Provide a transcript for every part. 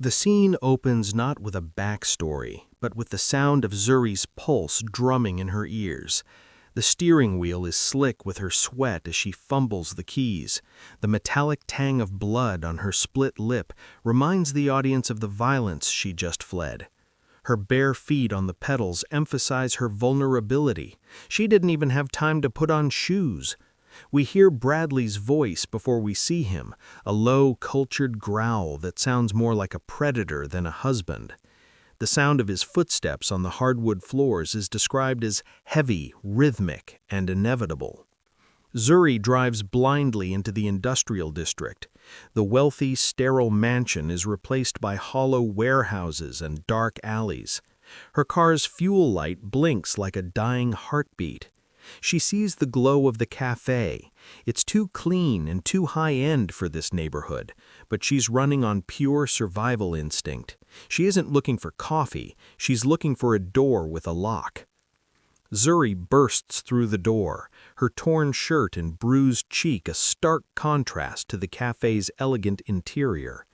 The scene opens not with a backstory, but with the sound of Zuri's pulse drumming in her ears. The steering wheel is slick with her sweat as she fumbles the keys. The metallic tang of blood on her split lip reminds the audience of the violence she just fled. Her bare feet on the pedals emphasize her vulnerability. She didn't even have time to put on shoes. We hear Bradley's voice before we see him, a low, cultured growl that sounds more like a predator than a husband. The sound of his footsteps on the hardwood floors is described as heavy, rhythmic, and inevitable. Zuri drives blindly into the industrial district. The wealthy, sterile mansion is replaced by hollow warehouses and dark alleys. Her car's fuel light blinks like a dying heartbeat. She sees the glow of the cafe. It's too clean and too high-end for this neighborhood, but she's running on pure survival instinct. She isn't looking for coffee, she's looking for a door with a lock. Zuri bursts through the door, her torn shirt and bruised cheek a stark contrast to the cafe's elegant interior.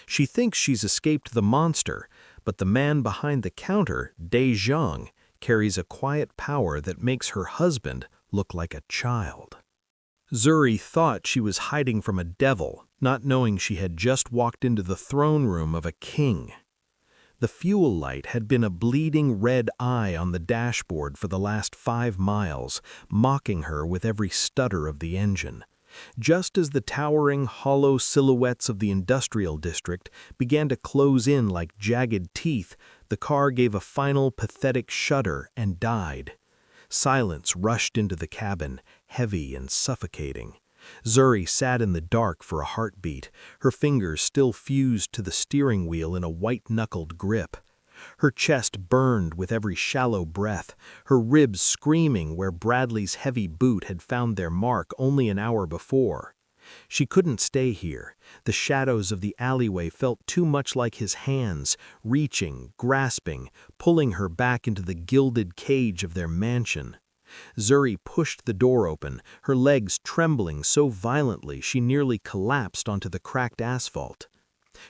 She thinks she's escaped the monster, but the man behind the counter, Dejang, carries a quiet power that makes her husband look like a child. Zuri thought she was hiding from a devil, not knowing she had just walked into the throne room of a king. The fuel light had been a bleeding red eye on the dashboard for the last 5 miles, mocking her with every stutter of the engine. Just as the towering, hollow silhouettes of the industrial district began to close in like jagged teeth, the car gave a final pathetic shudder and died. Silence rushed into the cabin, heavy and suffocating. Zuri sat in the dark for a heartbeat, her fingers still fused to the steering wheel in a white-knuckled grip. Her chest burned with every shallow breath, her ribs screaming where Bradley's heavy boot had found their mark only an hour before. She couldn't stay here. The shadows of the alleyway felt too much like his hands, reaching, grasping, pulling her back into the gilded cage of their mansion. Zuri pushed the door open, her legs trembling so violently she nearly collapsed onto the cracked asphalt.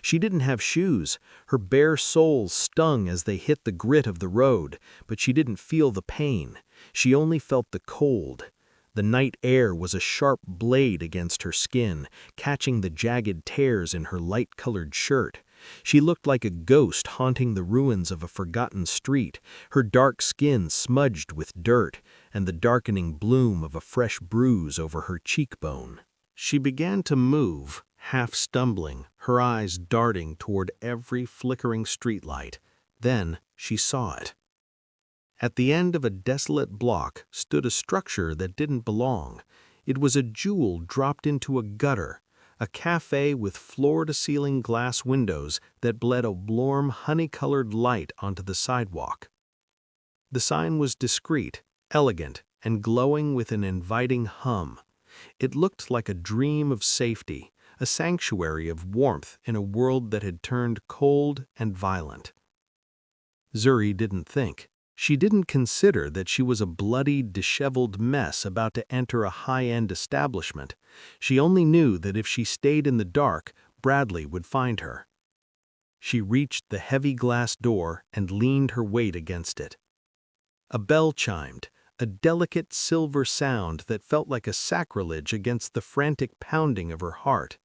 She didn't have shoes. Her bare soles stung as they hit the grit of the road, but she didn't feel the pain. She only felt the cold. The night air was a sharp blade against her skin, catching the jagged tears in her light-colored shirt. She looked like a ghost haunting the ruins of a forgotten street, her dark skin smudged with dirt, and the darkening bloom of a fresh bruise over her cheekbone. She began to move, half stumbling, her eyes darting toward every flickering streetlight. Then she saw it. At the end of a desolate block stood a structure that didn't belong. It was a jewel dropped into a gutter, a cafe with floor-to-ceiling glass windows that bled a warm, honey-colored light onto the sidewalk. The sign was discreet, elegant, and glowing with an inviting hum. It looked like a dream of safety, a sanctuary of warmth in a world that had turned cold and violent. Zuri didn't think. She didn't consider that she was a bloody, disheveled mess about to enter a high-end establishment. She only knew that if she stayed in the dark, Bradley would find her. She reached the heavy glass door and leaned her weight against it. A bell chimed, a delicate silver sound that felt like a sacrilege against the frantic pounding of her heart.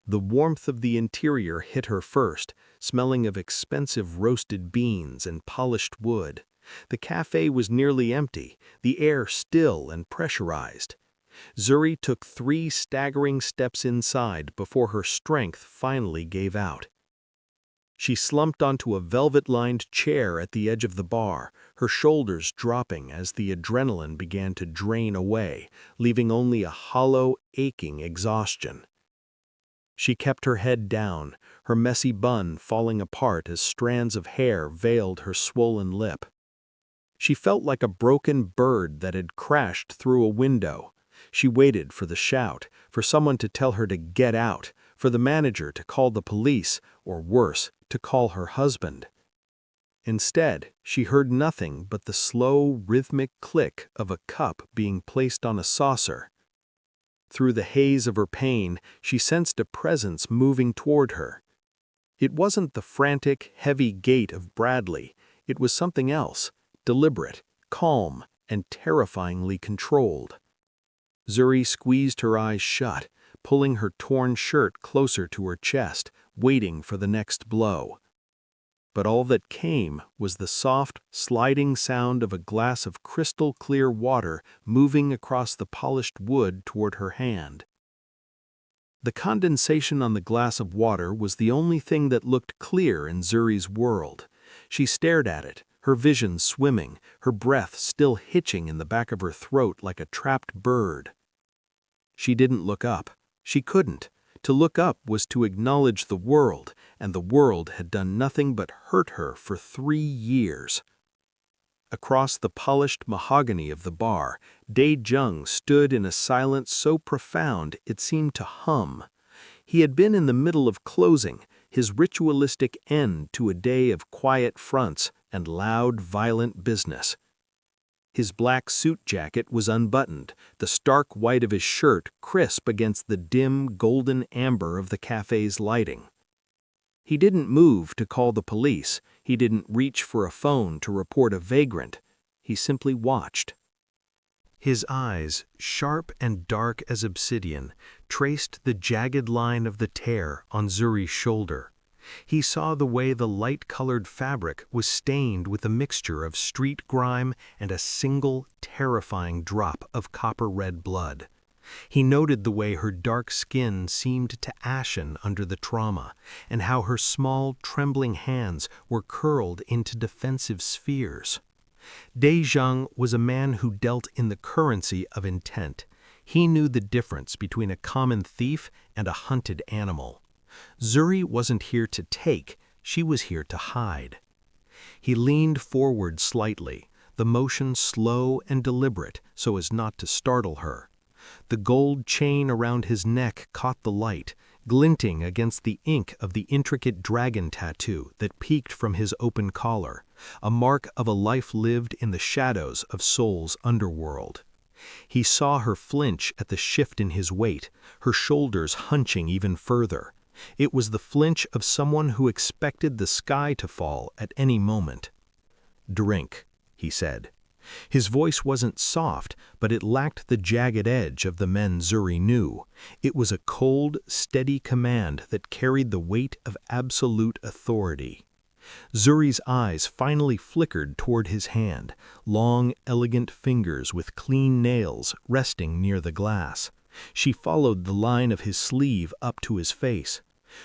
The warmth of the interior hit her first, smelling of expensive roasted beans and polished wood. The cafe was nearly empty, the air still and pressurized. Zuri took 3 staggering steps inside before her strength finally gave out. She slumped onto a velvet-lined chair at the edge of the bar, her shoulders dropping as the adrenaline began to drain away, leaving only a hollow, aching exhaustion. She kept her head down, her messy bun falling apart as strands of hair veiled her swollen lip. She felt like a broken bird that had crashed through a window. She waited for the shout, for someone to tell her to get out, for the manager to call the police, or worse, to call her husband. Instead, she heard nothing but the slow, rhythmic click of a cup being placed on a saucer. Through the haze of her pain, she sensed a presence moving toward her. It wasn't the frantic, heavy gait of Bradley. It was something else, deliberate, calm, and terrifyingly controlled. Zuri squeezed her eyes shut, pulling her torn shirt closer to her chest, waiting for the next blow. But all that came was the soft, sliding sound of a glass of crystal-clear water moving across the polished wood toward her hand. The condensation on the glass of water was the only thing that looked clear in Zuri's world. She stared at it, her vision swimming, her breath still hitching in the back of her throat like a trapped bird. She didn't look up. She couldn't. To look up was to acknowledge the world, and the world had done nothing but hurt her for 3 years. Across the polished mahogany of the bar, Dejang stood in a silence so profound it seemed to hum. He had been in the middle of closing, his ritualistic end to a day of quiet fronts and loud, violent business. His black suit jacket was unbuttoned, the stark white of his shirt crisp against the dim, golden amber of the cafe's lighting. He didn't move to call the police. He didn't reach for a phone to report a vagrant. He simply watched. His eyes, sharp and dark as obsidian, traced the jagged line of the tear on Zuri's shoulder. He saw the way the light-colored fabric was stained with a mixture of street grime and a single, terrifying drop of copper-red blood. He noted the way her dark skin seemed to ashen under the trauma, and how her small, trembling hands were curled into defensive spheres. Dejang was a man who dealt in the currency of intent. He knew the difference between a common thief and a hunted animal. Zuri wasn't here to take, she was here to hide. He leaned forward slightly, the motion slow and deliberate so as not to startle her. The gold chain around his neck caught the light, glinting against the ink of the intricate dragon tattoo that peeked from his open collar, a mark of a life lived in the shadows of Seoul's underworld. He saw her flinch at the shift in his weight, her shoulders hunching even further. It was the flinch of someone who expected the sky to fall at any moment. "Drink," he said. His voice wasn't soft, but it lacked the jagged edge of the men Zuri knew. It was a cold, steady command that carried the weight of absolute authority. Zuri's eyes finally flickered toward his hand, long, elegant fingers with clean nails resting near the glass. She followed the line of his sleeve up to his face.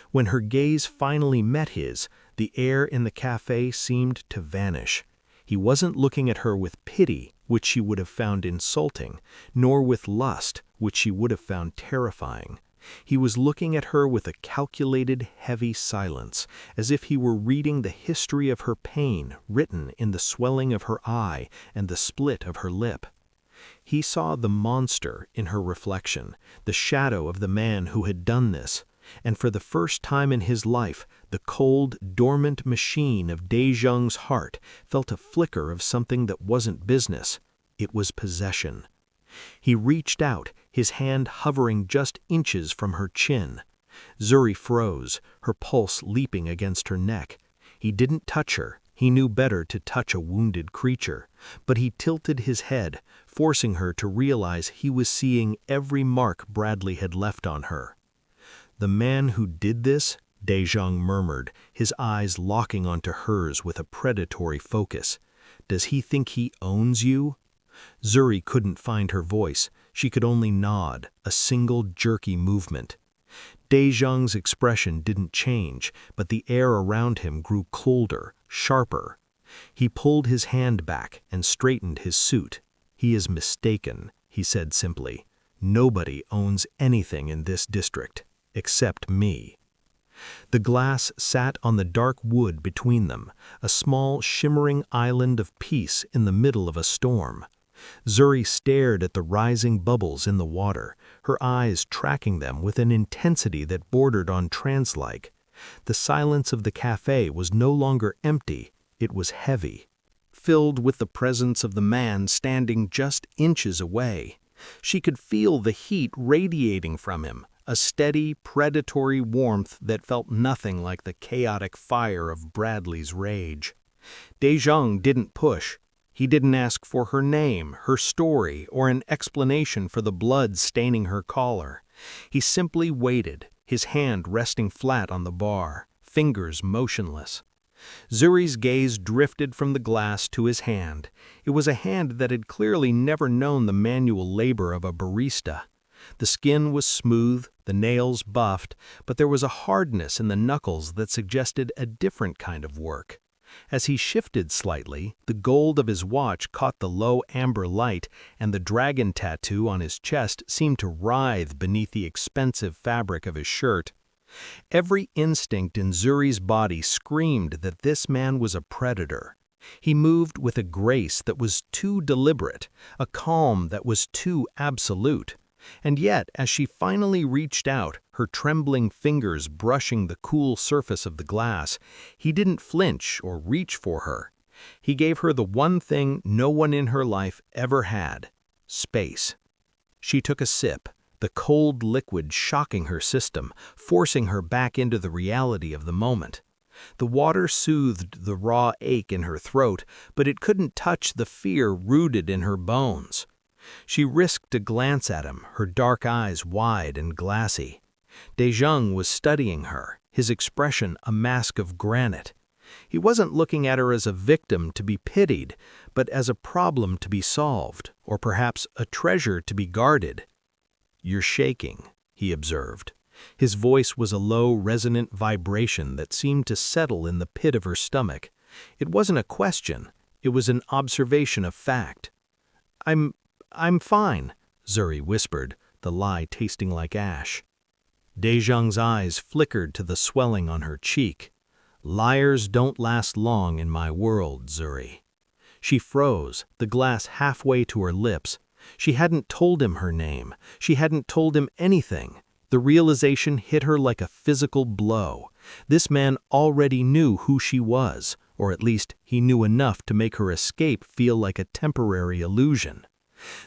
When her gaze finally met his, the air in the cafe seemed to vanish. He wasn't looking at her with pity, which she would have found insulting, nor with lust, which she would have found terrifying. He was looking at her with a calculated, heavy silence, as if he were reading the history of her pain written in the swelling of her eye and the split of her lip. He saw the monster in her reflection, the shadow of the man who had done this, and for the first time in his life, the cold, dormant machine of Dejang's heart felt a flicker of something that wasn't business. It was possession. He reached out, his hand hovering just inches from her chin. Zuri froze, her pulse leaping against her neck. He didn't touch her. He knew better to touch a wounded creature, but he tilted his head, forcing her to realize he was seeing every mark Bradley had left on her. "The man who did this," Dejang murmured, his eyes locking onto hers with a predatory focus. "Does he think he owns you?" Zuri couldn't find her voice. She could only nod, a single jerky movement. Dejang's expression didn't change, but the air around him grew colder, sharper. He pulled his hand back and straightened his suit. "He is mistaken," he said simply. "Nobody owns anything in this district, except me." The glass sat on the dark wood between them, a small, shimmering island of peace in the middle of a storm. Zuri stared at the rising bubbles in the water, her eyes tracking them with an intensity that bordered on trance-like. The silence of the cafe was no longer empty, it was heavy, filled with the presence of the man standing just inches away. She could feel the heat radiating from him, a steady, predatory warmth that felt nothing like the chaotic fire of Bradley's rage. Dejang didn't push. He didn't ask for her name, her story, or an explanation for the blood staining her collar. He simply waited, his hand resting flat on the bar, fingers motionless. Zuri's gaze drifted from the glass to his hand. It was a hand that had clearly never known the manual labor of a barista. The skin was smooth, the nails buffed, but there was a hardness in the knuckles that suggested a different kind of work. As he shifted slightly, the gold of his watch caught the low amber light, and the dragon tattoo on his chest seemed to writhe beneath the expensive fabric of his shirt. Every instinct in Zuri's body screamed that this man was a predator. He moved with a grace that was too deliberate, a calm that was too absolute. And yet, as she finally reached out, her trembling fingers brushing the cool surface of the glass, he didn't flinch or reach for her. He gave her the one thing no one in her life ever had: space. She took a sip, the cold liquid shocking her system, forcing her back into the reality of the moment. The water soothed the raw ache in her throat, but it couldn't touch the fear rooted in her bones. She risked a glance at him, her dark eyes wide and glassy. Dejang was studying her, his expression a mask of granite. He wasn't looking at her as a victim to be pitied, but as a problem to be solved, or perhaps a treasure to be guarded. "You're shaking," he observed. His voice was a low, resonant vibration that seemed to settle in the pit of her stomach. It wasn't a question, it was an observation of fact. I'm fine," Zuri whispered, the lie tasting like ash. Dejang's eyes flickered to the swelling on her cheek. "Liars don't last long in my world, Zuri." She froze, the glass halfway to her lips. She hadn't told him her name. She hadn't told him anything. The realization hit her like a physical blow. This man already knew who she was, or at least he knew enough to make her escape feel like a temporary illusion.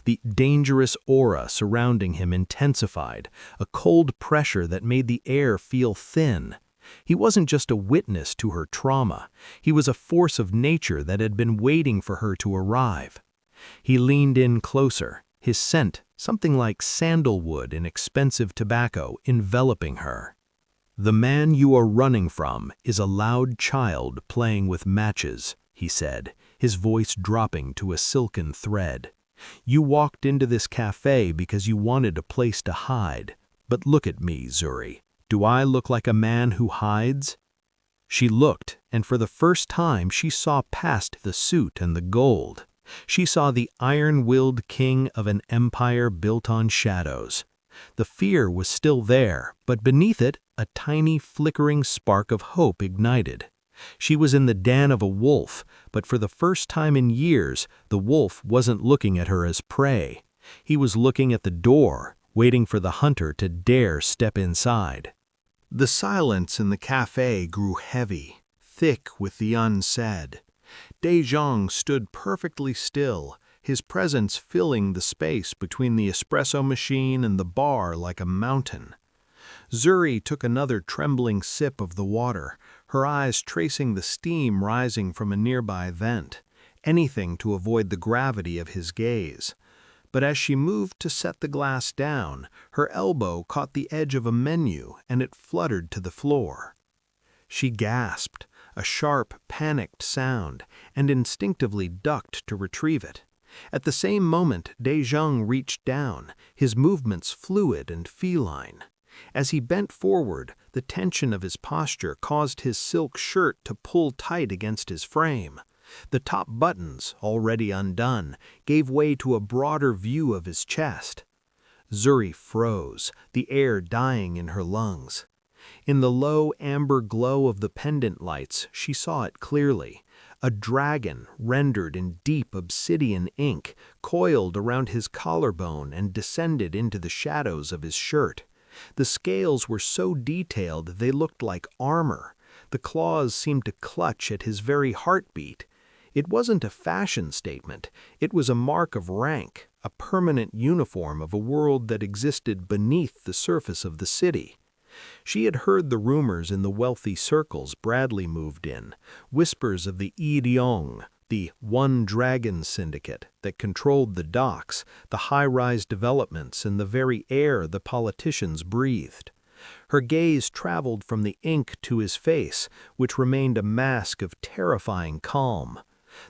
The dangerous aura surrounding him intensified, a cold pressure that made the air feel thin. He wasn't just a witness to her trauma. He was a force of nature that had been waiting for her to arrive. He leaned in closer, his scent, something like sandalwood in expensive tobacco, enveloping her. "The man you are running from is a loud child playing with matches," he said, his voice dropping to a silken thread. "You walked into this cafe because you wanted a place to hide. But look at me, Zuri. Do I look like a man who hides?" She looked, and for the first time she saw past the suit and the gold. She saw the iron-willed king of an empire built on shadows. The fear was still there, but beneath it, a tiny flickering spark of hope ignited. She was in the den of a wolf, but for the first time in years, the wolf wasn't looking at her as prey. He was looking at the door, waiting for the hunter to dare step inside. The silence in the cafe grew heavy, thick with the unsaid. Dejang stood perfectly still, his presence filling the space between the espresso machine and the bar like a mountain. Zuri took another trembling sip of the water, her eyes tracing the steam rising from a nearby vent, anything to avoid the gravity of his gaze. But as she moved to set the glass down, her elbow caught the edge of a menu and it fluttered to the floor. She gasped, a sharp, panicked sound, and instinctively ducked to retrieve it. At the same moment, Dejang reached down, his movements fluid and feline. As he bent forward, the tension of his posture caused his silk shirt to pull tight against his frame. The top buttons, already undone, gave way to a broader view of his chest. Zuri froze, the air dying in her lungs. In the low amber glow of the pendant lights, she saw it clearly. A dragon, rendered in deep obsidian ink, coiled around his collarbone and descended into the shadows of his shirt. The scales were so detailed they looked like armor. The claws seemed to clutch at his very heartbeat. It wasn't a fashion statement, it was a mark of rank, a permanent uniform of a world that existed beneath the surface of the city. She had heard the rumors in the wealthy circles Bradley moved in, whispers of the Dejang, the One Dragon Syndicate that controlled the docks, the high-rise developments, and the very air the politicians breathed. Her gaze traveled from the ink to his face, which remained a mask of terrifying calm.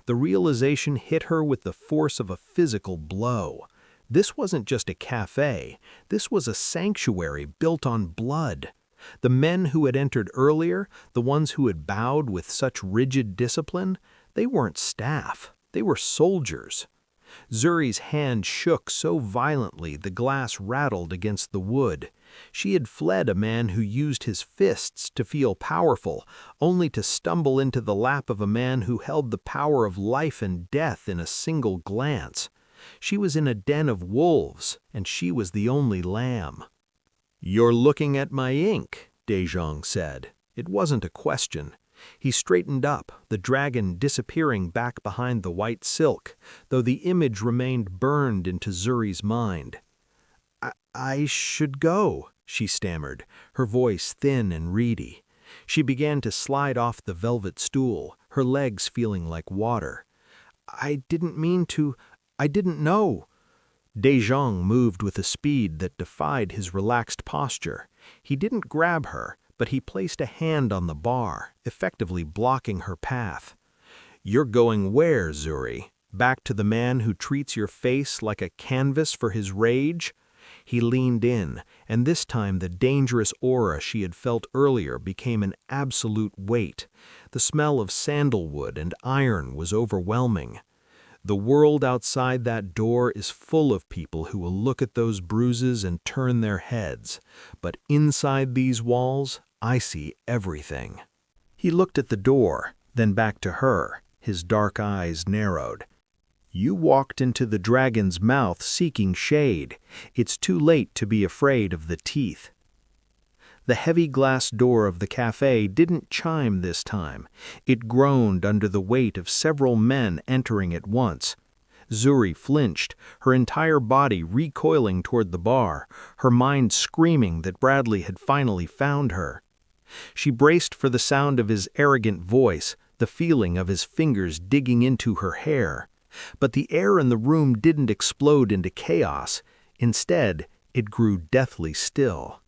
The realization hit her with the force of a physical blow. This wasn't just a cafe, this was a sanctuary built on blood. The men who had entered earlier, the ones who had bowed with such rigid discipline, they weren't staff, they were soldiers. Zuri's hand shook so violently the glass rattled against the wood. She had fled a man who used his fists to feel powerful, only to stumble into the lap of a man who held the power of life and death in a single glance. She was in a den of wolves, and she was the only lamb. "You're looking at my ink," Dejang said. It wasn't a question. He straightened up, the dragon disappearing back behind the white silk, though the image remained burned into Zuri's mind. I should go," she stammered, her voice thin and reedy. She began to slide off the velvet stool, her legs feeling like water. "I didn't mean to. I didn't know." Dejang moved with a speed that defied his relaxed posture. He didn't grab her, but he placed a hand on the bar, effectively blocking her path. "You're going where, Zuri? Back to the man who treats your face like a canvas for his rage?" He leaned in, and this time the dangerous aura she had felt earlier became an absolute weight. The smell of sandalwood and iron was overwhelming. "The world outside that door is full of people who will look at those bruises and turn their heads. But inside these walls, I see everything." He looked at the door, then back to her, his dark eyes narrowed. "You walked into the dragon's mouth seeking shade. It's too late to be afraid of the teeth." The heavy glass door of the cafe didn't chime this time. It groaned under the weight of several men entering at once. Zuri flinched, her entire body recoiling toward the bar, her mind screaming that Bradley had finally found her. She braced for the sound of his arrogant voice, the feeling of his fingers digging into her hair. But the air in the room didn't explode into chaos. Instead, it grew deathly still.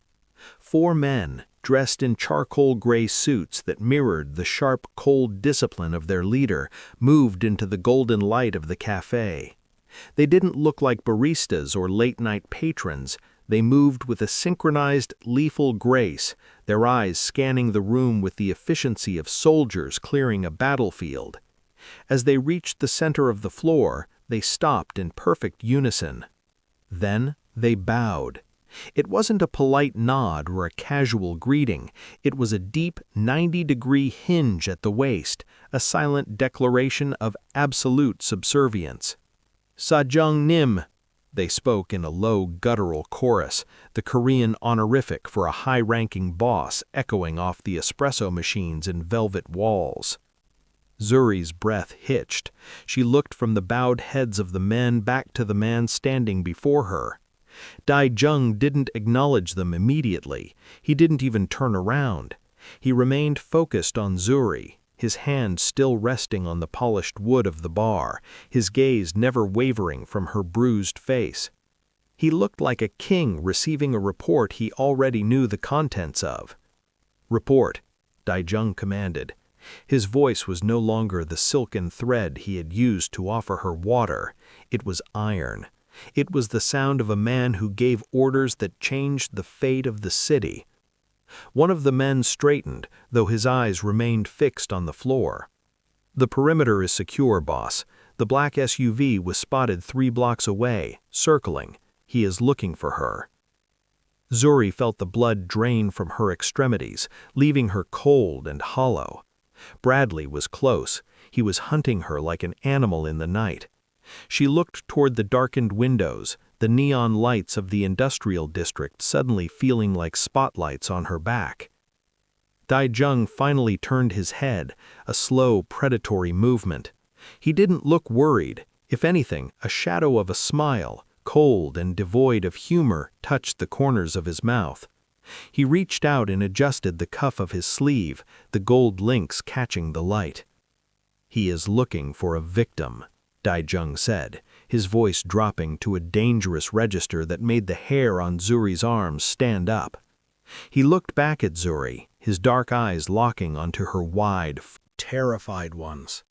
4 men, dressed in charcoal gray suits that mirrored the sharp, cold discipline of their leader, moved into the golden light of the cafe. They didn't look like baristas or late-night patrons. They moved with a synchronized, lethal grace, their eyes scanning the room with the efficiency of soldiers clearing a battlefield. As they reached the center of the floor, they stopped in perfect unison. Then they bowed. It wasn't a polite nod or a casual greeting. It was a deep 90-degree hinge at the waist, a silent declaration of absolute subservience. "Sajang nim," they spoke in a low, guttural chorus, the Korean honorific for a high-ranking boss echoing off the espresso machines and velvet walls. Zuri's breath hitched. She looked from the bowed heads of the men back to the man standing before her. Dejang didn't acknowledge them immediately. He didn't even turn around. He remained focused on Zuri, his hand still resting on the polished wood of the bar, his gaze never wavering from her bruised face. He looked like a king receiving a report he already knew the contents of. "Report," Dejang commanded. His voice was no longer the silken thread he had used to offer her water. It was iron. It was the sound of a man who gave orders that changed the fate of the city. One of the men straightened, though his eyes remained fixed on the floor. "The perimeter is secure, boss. The black SUV was spotted 3 blocks away, circling. He is looking for her." Zuri felt the blood drain from her extremities, leaving her cold and hollow. Bradley was close. He was hunting her like an animal in the night. She looked toward the darkened windows, the neon lights of the industrial district suddenly feeling like spotlights on her back. Dejang finally turned his head, a slow, predatory movement. He didn't look worried. If anything, a shadow of a smile, cold and devoid of humor, touched the corners of his mouth. He reached out and adjusted the cuff of his sleeve, the gold links catching the light. "He is looking for a victim," Dejang said, his voice dropping to a dangerous register that made the hair on Zuri's arms stand up. He looked back at Zuri, his dark eyes locking onto her wide, terrified ones.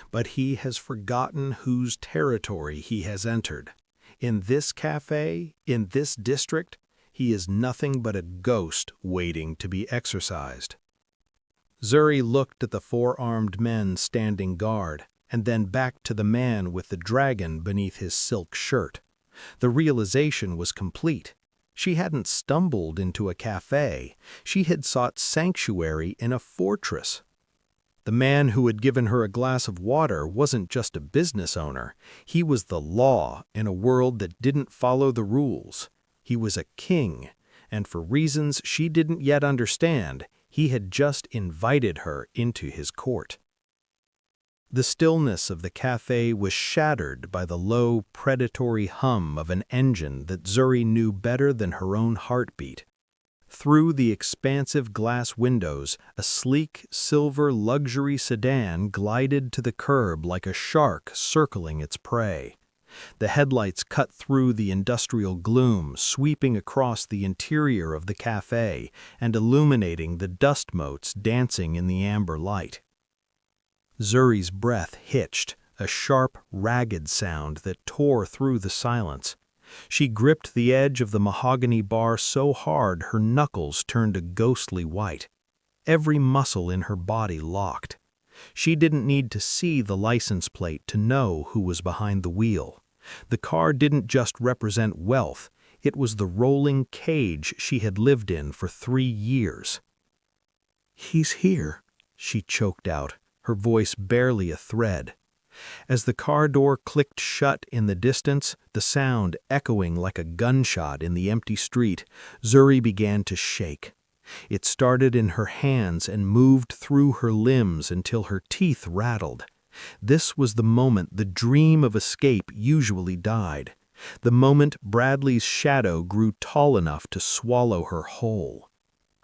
But he has forgotten whose territory he has entered. In this cafe, in this district, he is nothing but a ghost waiting to be exorcised. Zuri looked at the four-armed men standing guard, and then back to the man with the dragon beneath his silk shirt. The realization was complete. She hadn't stumbled into a cafe. She had sought sanctuary in a fortress. The man who had given her a glass of water wasn't just a business owner. He was the law in a world that didn't follow the rules. He was a king, and for reasons she didn't yet understand, he had just invited her into his court. The stillness of the cafe was shattered by the low, predatory hum of an engine that Zuri knew better than her own heartbeat. Through the expansive glass windows, a sleek, silver luxury sedan glided to the curb like a shark circling its prey. The headlights cut through the industrial gloom, sweeping across the interior of the cafe and illuminating the dust motes dancing in the amber light. Zuri's breath hitched, a sharp, ragged sound that tore through the silence. She gripped the edge of the mahogany bar so hard her knuckles turned a ghostly white. Every muscle in her body locked. She didn't need to see the license plate to know who was behind the wheel. The car didn't just represent wealth, it was the rolling cage she had lived in for 3 years. "He's here," she choked out, her voice barely a thread. As the car door clicked shut in the distance, the sound echoing like a gunshot in the empty street, Zuri began to shake. It started in her hands and moved through her limbs until her teeth rattled. This was the moment the dream of escape usually died, the moment Bradley's shadow grew tall enough to swallow her whole.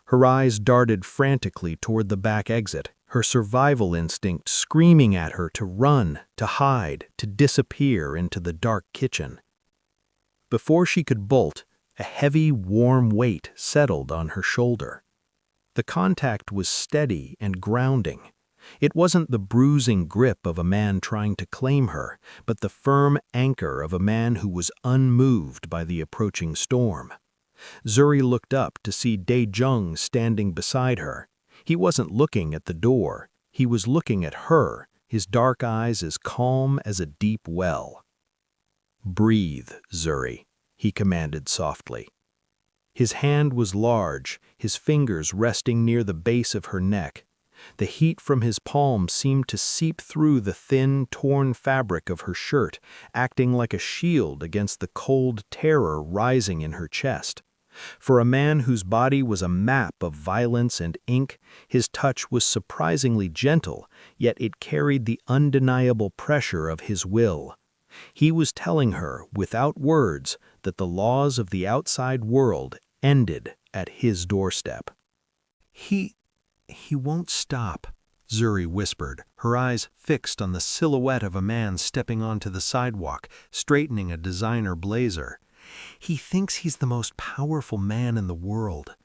Her eyes darted frantically toward the back exit, her survival instinct screaming at her to run, to hide, to disappear into the dark kitchen. Before she could bolt, a heavy, warm weight settled on her shoulder. The contact was steady and grounding. It wasn't the bruising grip of a man trying to claim her, but the firm anchor of a man who was unmoved by the approaching storm. Zuri looked up to see Dejang standing beside her. He wasn't looking at the door. He was looking at her, his dark eyes as calm as a deep well. "Breathe, Zuri," he commanded softly. His hand was large, his fingers resting near the base of her neck. The heat from his palm seemed to seep through the thin, torn fabric of her shirt, acting like a shield against the cold terror rising in her chest. For a man whose body was a map of violence and ink, his touch was surprisingly gentle, yet it carried the undeniable pressure of his will. He was telling her, without words, that the laws of the outside world ended at his doorstep. He won't stop," Zuri whispered, her eyes fixed on the silhouette of a man stepping onto the sidewalk, straightening a designer blazer. "He thinks he's the most powerful man in the world."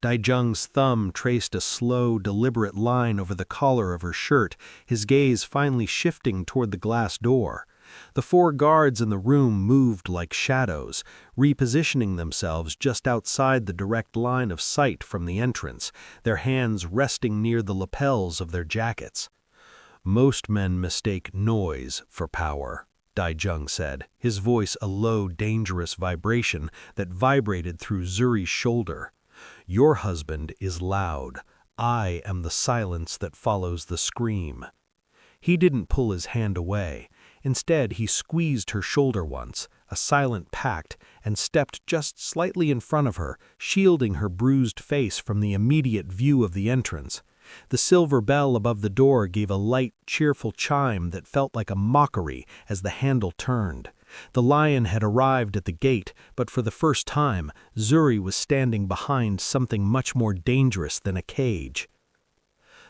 Dejang's thumb traced a slow, deliberate line over the collar of her shirt, his gaze finally shifting toward the glass door. The 4 guards in the room moved like shadows, repositioning themselves just outside the direct line of sight from the entrance, their hands resting near the lapels of their jackets. "Most men mistake noise for power," Dejang said, his voice a low, dangerous vibration that vibrated through Zuri's shoulder. "Your husband is loud. I am the silence that follows the scream." He didn't pull his hand away. Instead, he squeezed her shoulder once, a silent pact, and stepped just slightly in front of her, shielding her bruised face from the immediate view of the entrance. The silver bell above the door gave a light, cheerful chime that felt like a mockery as the handle turned. The lion had arrived at the gate, but for the first time, Zuri was standing behind something much more dangerous than a cage.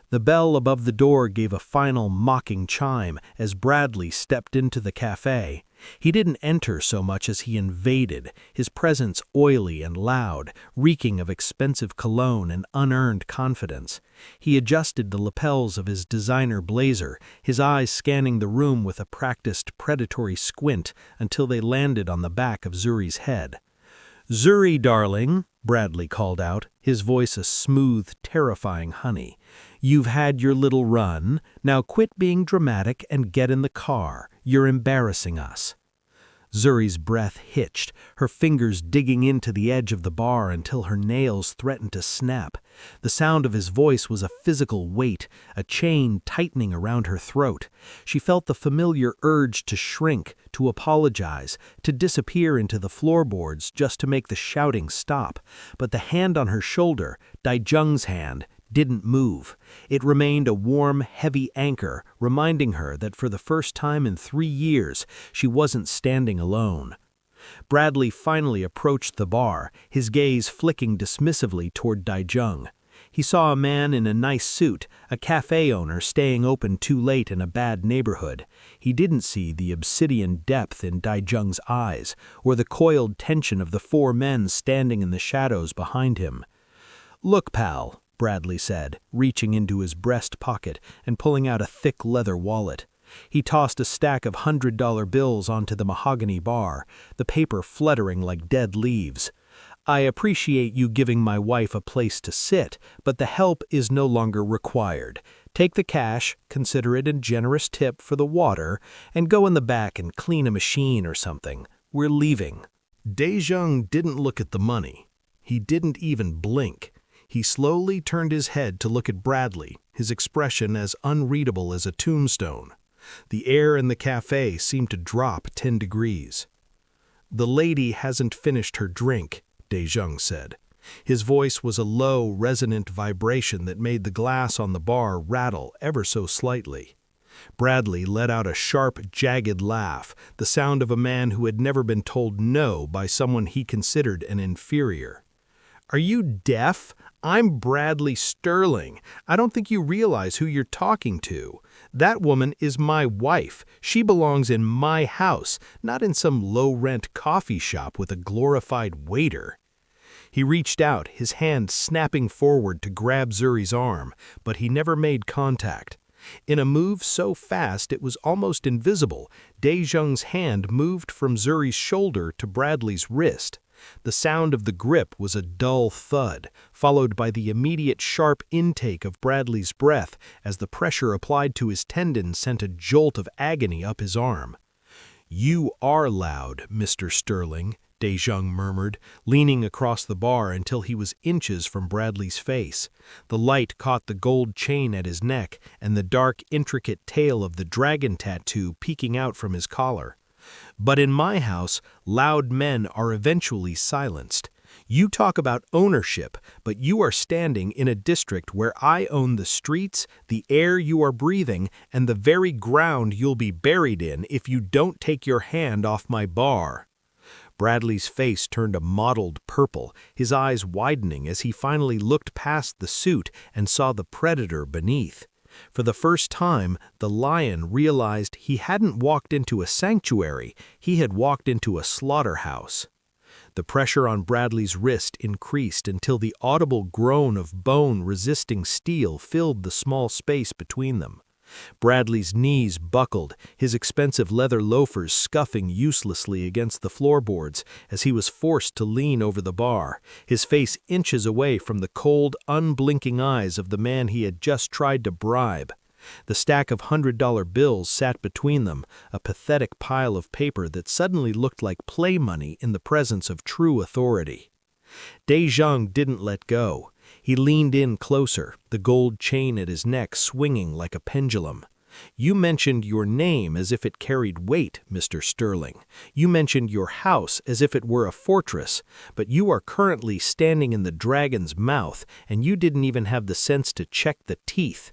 The bell above the door gave a final mocking chime as Bradley stepped into the cafe. He didn't enter so much as he invaded, his presence oily and loud, reeking of expensive cologne and unearned confidence. He adjusted the lapels of his designer blazer, his eyes scanning the room with a practiced predatory squint until they landed on the back of Zuri's head. "Zuri, darling," Bradley called out, his voice a smooth, terrifying honey. "You've had your little run. Now quit being dramatic and get in the car. You're embarrassing us." Zuri's breath hitched, her fingers digging into the edge of the bar until her nails threatened to snap. The sound of his voice was a physical weight, a chain tightening around her throat. She felt the familiar urge to shrink, to apologize, to disappear into the floorboards just to make the shouting stop. But the hand on her shoulder, Dejang's hand, didn't move. It remained a warm, heavy anchor, reminding her that for the first time in 3 years, she wasn't standing alone. Bradley finally approached the bar, his gaze flicking dismissively toward Dejang. He saw a man in a nice suit, a cafe owner staying open too late in a bad neighborhood. He didn't see the obsidian depth in Dejang's eyes, or the coiled tension of the 4 men standing in the shadows behind him. "Look, pal," Bradley said, reaching into his breast pocket and pulling out a thick leather wallet. He tossed a stack of $100 bills onto the mahogany bar, the paper fluttering like dead leaves. "I appreciate you giving my wife a place to sit, but the help is no longer required. Take the cash, consider it a generous tip for the water, and go in the back and clean a machine or something. We're leaving." Dejang didn't look at the money. He didn't even blink. He slowly turned his head to look at Bradley, his expression as unreadable as a tombstone. The air in the cafe seemed to drop 10 degrees. "The lady hasn't finished her drink," Dejang said. His voice was a low, resonant vibration that made the glass on the bar rattle ever so slightly. Bradley let out a sharp, jagged laugh, the sound of a man who had never been told no by someone he considered an inferior. "Are you deaf? I'm Bradley Sterling. I don't think you realize who you're talking to. That woman is my wife. She belongs in my house, not in some low-rent coffee shop with a glorified waiter." He reached out, his hand snapping forward to grab Zuri's arm, but he never made contact. In a move so fast it was almost invisible, Dejang's hand moved from Zuri's shoulder to Bradley's wrist. The sound of the grip was a dull thud, followed by the immediate sharp intake of Bradley's breath as the pressure applied to his tendon sent a jolt of agony up his arm. "You are loud, Mr. Sterling," Dejang murmured, leaning across the bar until he was inches from Bradley's face. The light caught the gold chain at his neck and the dark, intricate tail of the dragon tattoo peeking out from his collar. "But in my house, loud men are eventually silenced. You talk about ownership, but you are standing in a district where I own the streets, the air you are breathing, and the very ground you'll be buried in if you don't take your hand off my bar." Bradley's face turned a mottled purple, his eyes widening as he finally looked past the suit and saw the predator beneath. For the first time, the lion realized he hadn't walked into a sanctuary, he had walked into a slaughterhouse. The pressure on Bradley's wrist increased until the audible groan of bone resisting steel filled the small space between them. Bradley's knees buckled, his expensive leather loafers scuffing uselessly against the floorboards as he was forced to lean over the bar, his face inches away from the cold, unblinking eyes of the man he had just tried to bribe. The stack of $100 bills sat between them, a pathetic pile of paper that suddenly looked like play money in the presence of true authority. Dejang didn't let go. He leaned in closer, the gold chain at his neck swinging like a pendulum. You mentioned your name as if it carried weight, Mr. Sterling. You mentioned your house as if it were a fortress, but you are currently standing in the dragon's mouth, and you didn't even have the sense to check the teeth."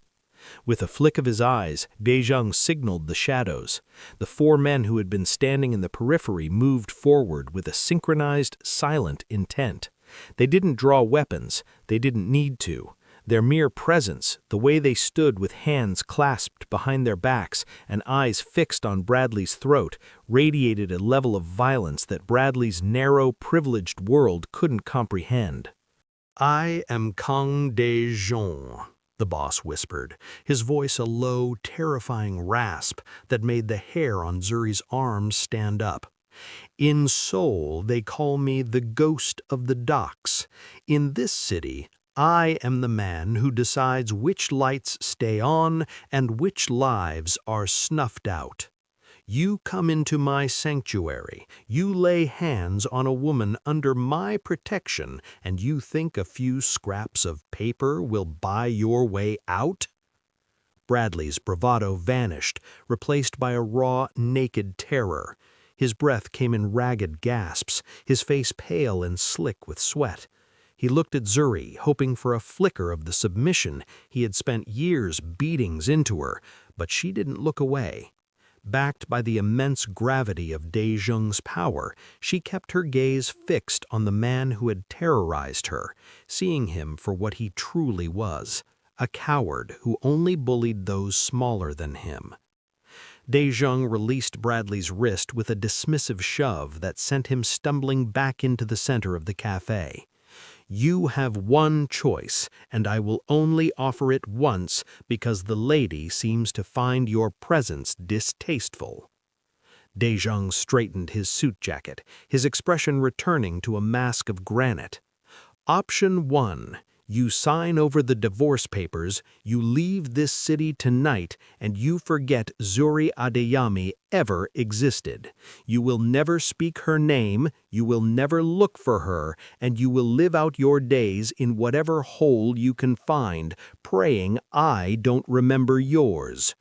With a flick of his eyes, Dejang signaled the shadows. The four men who had been standing in the periphery moved forward with a synchronized, silent intent. They didn't draw weapons. They didn't need to. Their mere presence, the way they stood with hands clasped behind their backs and eyes fixed on Bradley's throat, radiated a level of violence that Bradley's narrow, privileged world couldn't comprehend. "I am Kang Dejang," the boss whispered, his voice a low, terrifying rasp that made the hair on Zuri's arms stand up. "In Seoul, they call me the Ghost of the Docks. In this city, I am the man who decides which lights stay on and which lives are snuffed out. You come into my sanctuary, you lay hands on a woman under my protection, and you think a few scraps of paper will buy your way out?" Bradley's bravado vanished, replaced by a raw, naked terror. His breath came in ragged gasps, his face pale and slick with sweat. He looked at Zuri, hoping for a flicker of the submission he had spent years beatings into her, but she didn't look away. Backed by the immense gravity of Dejang's power, she kept her gaze fixed on the man who had terrorized her, seeing him for what he truly was, a coward who only bullied those smaller than him. Dejang released Bradley's wrist with a dismissive shove that sent him stumbling back into the center of the cafe. "You have one choice, and I will only offer it once because the lady seems to find your presence distasteful." Dejang straightened his suit jacket, his expression returning to a mask of granite. "Option 1. You sign over the divorce papers, you leave this city tonight, and you forget Zuri Adeyemi ever existed. You will never speak her name, you will never look for her, and you will live out your days in whatever hole you can find, praying I don't remember yours."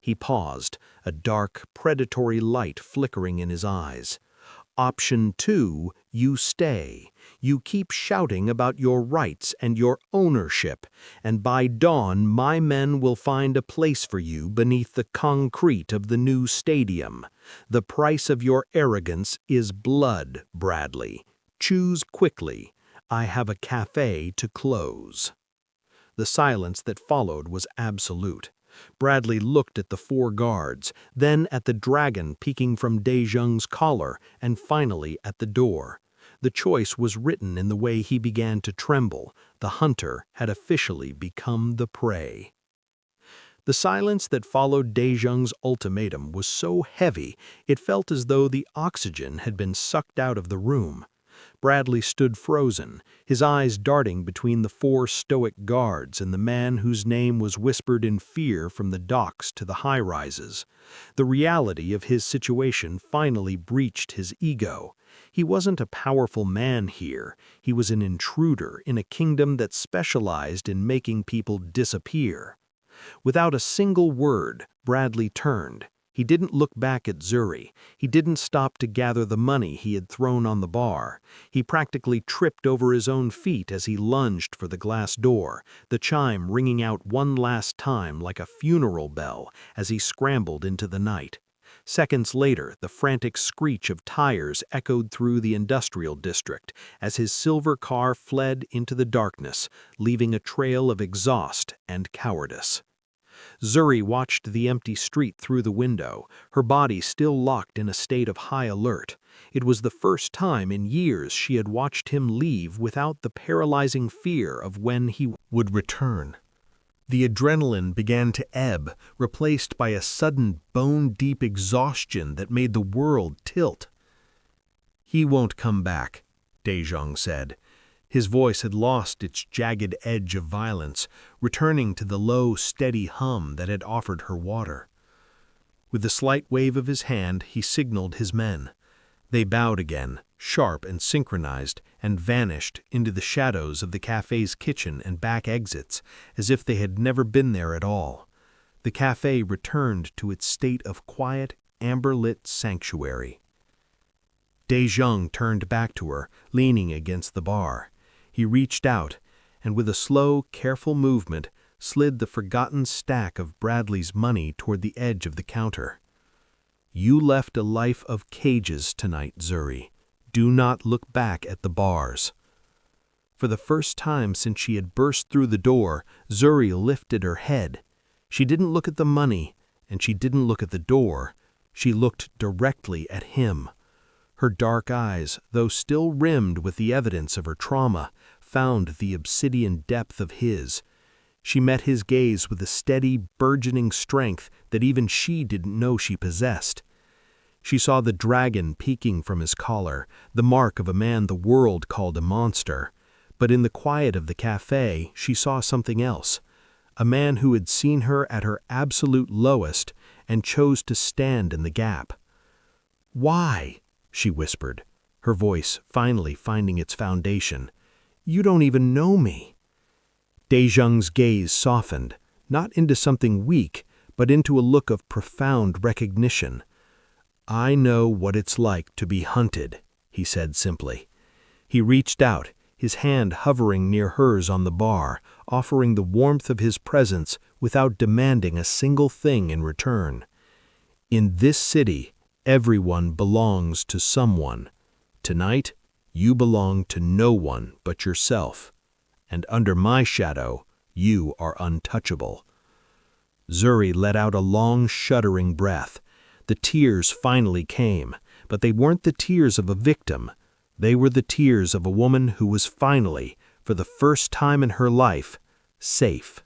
He paused, a dark, predatory light flickering in his eyes. "Option 2, you stay. You keep shouting about your rights and your ownership, and by dawn my men will find a place for you beneath the concrete of the new stadium. The price of your arrogance is blood, Bradley. Choose quickly. I have a cafe to close." The silence that followed was absolute. Bradley looked at the four guards, then at the dragon peeking from Dejang's collar, and finally at the door. The choice was written in the way he began to tremble. The hunter had officially become the prey. The silence that followed Dejang's ultimatum was so heavy it felt as though the oxygen had been sucked out of the room. Bradley stood frozen, his eyes darting between the four stoic guards and the man whose name was whispered in fear from the docks to the high-rises. The reality of his situation finally breached his ego. He wasn't a powerful man here. He was an intruder in a kingdom that specialized in making people disappear. Without a single word, Bradley turned. He didn't look back at Zuri. He didn't stop to gather the money he had thrown on the bar. He practically tripped over his own feet as he lunged for the glass door, the chime ringing out one last time like a funeral bell as he scrambled into the night. Seconds later, the frantic screech of tires echoed through the industrial district as his silver car fled into the darkness, leaving a trail of exhaust and cowardice. Zuri watched the empty street through the window, her body still locked in a state of high alert. It was the first time in years she had watched him leave without the paralyzing fear of when he would return. The adrenaline began to ebb, replaced by a sudden bone-deep exhaustion that made the world tilt. "He won't come back," Dejang said. His voice had lost its jagged edge of violence, returning to the low, steady hum that had offered her water. With a slight wave of his hand, he signaled his men. They bowed again, sharp and synchronized, and vanished into the shadows of the cafe's kitchen and back exits, as if they had never been there at all. The cafe returned to its state of quiet, amber-lit sanctuary. Dejang turned back to her, leaning against the bar. He reached out, and with a slow, careful movement, slid the forgotten stack of Bradley's money toward the edge of the counter. "You left a life of cages tonight, Zuri. Do not look back at the bars." For the first time since she had burst through the door, Zuri lifted her head. She didn't look at the money, and she didn't look at the door. She looked directly at him. Her dark eyes, though still rimmed with the evidence of her trauma, found the obsidian depth of his. She met his gaze with a steady, burgeoning strength that even she didn't know she possessed. She saw the dragon peeking from his collar, the mark of a man the world called a monster. But in the quiet of the cafe, she saw something else. A man who had seen her at her absolute lowest and chose to stand in the gap. "Why?" she whispered, her voice finally finding its foundation. "You don't even know me." Dejang's gaze softened, not into something weak, but into a look of profound recognition. "I know what it's like to be hunted," he said simply. He reached out, his hand hovering near hers on the bar, offering the warmth of his presence without demanding a single thing in return. "In this city, everyone belongs to someone. Tonight, you belong to no one but yourself. And under my shadow, you are untouchable." Zuri let out a long, shuddering breath. The tears finally came, but they weren't the tears of a victim. They were the tears of a woman who was finally, for the first time in her life, safe.